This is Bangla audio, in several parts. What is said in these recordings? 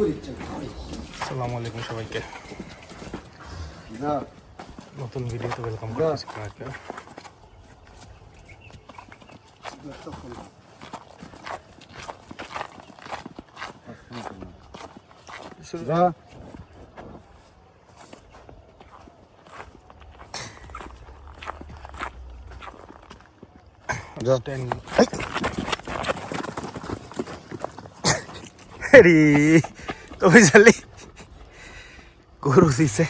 আসসালামু আলাইকুম সবাইকে, নতুন ভিডিওতে ওয়েলকাম করতেছি আপনাকে। তুমি জানলি গরু দিছে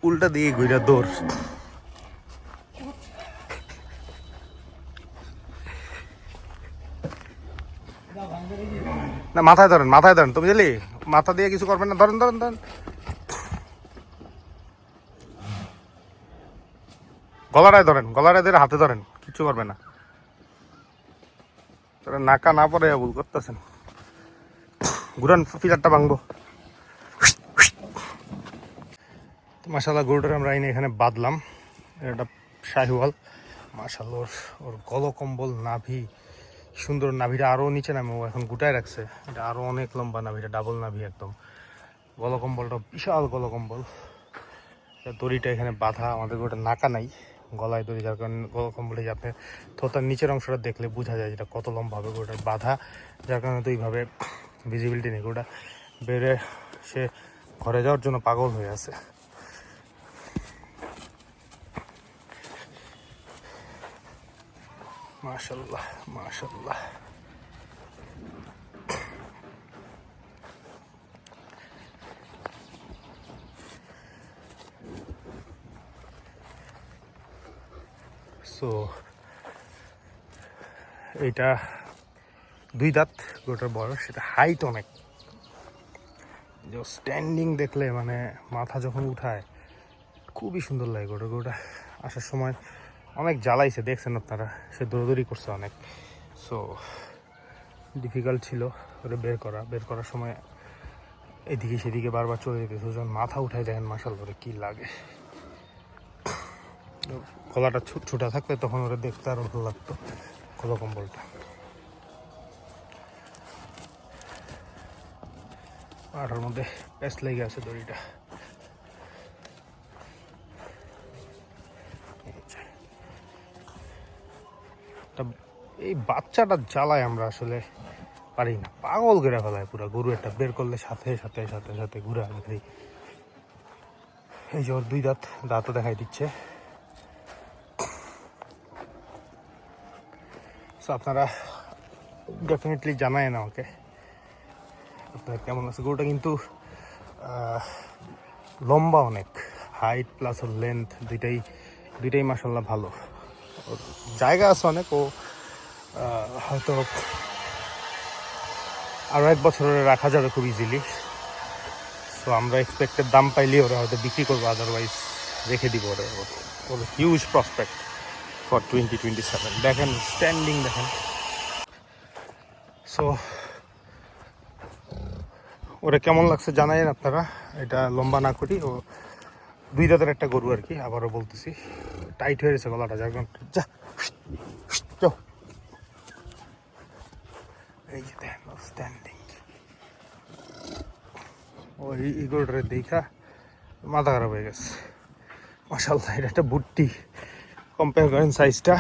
উল্টা দিয়ে ঘুরা দৌড়। না মাথায় ধরেন, মাথায় ধরেন, তুমি জানলি মাথা দিয়ে কিছু করবেন না, ধরেন ধরেন ধরেন। গলাটায় ধরেন, গলাটায় ধরে হাতে ধরেন, কিছু করবে না। নাকা না পরে ভুল করতেছেন। ঘুরান, ফিলারটা ভাঙবো। মাশাআল্লাহ গরুটার আমরা এখানে বাঁধলাম। এটা শাহিওয়াল, মাশাআল্লাহ ওর গলকম্বল নাভি সুন্দর, নাভিটা আরও নিচে নামে ও এখন গুটায় রাখছে। এটা আরও অনেক লম্বা নাভিটা, ডাবল নাভি একদম। গলকম্বলটা বিশাল গলকম্বল। দড়িটা এখানে বাঁধা, আমাদের গরুটা নাকা নাই, গলায় দড়ি, যার কারণে গলকম্বলে যে আপনি থোতার নিচের অংশটা দেখলে বোঝা যায় যেটা কত লম্বা হবে গরুটার বাঁধা, যার কারণে তো এইভাবে ভিজিবিলিটি নেই। গরুটা বেড়ে সে ঘরে যাওয়ার জন্য পাগল হয়ে আছে। মাশাআল্লাহ মাশাআল্লাহ। সো এইটা 2 দাঁত গরুটার বয়স, সেটা হাইট অনেক। স্ট্যান্ডিং দেখলে মানে মাথা যখন উঠায় খুবই সুন্দর লাগে। গরুটা আসার সময় অনেক জ্বালাইছে, দেখছেন আপনারা, সে দৌড়দৌড়ি করছে অনেক। সো ডিফিকাল্ট ছিল ওটা বের করার সময় এদিকে সেদিকে বারবার চলে যেতেছে। যখন মাথা উঠায় দেখেন মাশাআল্লাহ ওরে কী লাগে। গলাটা ছুটা থাকলে তখন ওরা দেখতে আরো ভালো লাগতো, গলকম্বলটা। পাহাড়ের মধ্যে প্যাচ লেগে আছে দড়িটা। এই বাচ্চাটা জ্বালায় আমরা আসলে পারি না, পাগল করে ফেলায় পুরো। গরু একটা বের করলে সাথে সাথে সাথে সাথে ঘুরে আসে। এই যে ওর 2 দাঁতও দেখাই দিচ্ছে। আপনারা ডেফিনেটলি জানায়েন আমাকে আপনার কেমন আছে। গরুটা কিন্তু লম্বা অনেক, হাইট প্লাস ওর লেন্থ দুইটাই মাশাআল্লাহ ভালো। ওর জায়গা আছে অনেক, ও হয়তো আরও 1 বছরের রাখা যাবে খুব ইজিলি। সো আমরা এক্সপেক্টেড দাম পাইলে ওরা হয়তো বিক্রি করবো, আদারওয়াইজ রেখে দিব। ওর হিউজ প্রসপেক্ট ফর 2027। দেখেন স্ট্যান্ডিং দেখেন। সো ওরা কেমন লাগছে জানাইন আপনারা। এটা লম্বা না করি, ও 2 দাঁতের একটা গরু আর কি। আবারও বলতেছি টাইট হয়ে গেছে গলাটা, যার কারণে যাও। এই যে দেখেন স্ট্যান্ডিং। ওই গরুটারে দেখা মাথা খারাপ হয়ে গেছে। মাশাআল্লাহ এটা একটা বুট্টি, কম্পেয়ার করেন সাইজটা।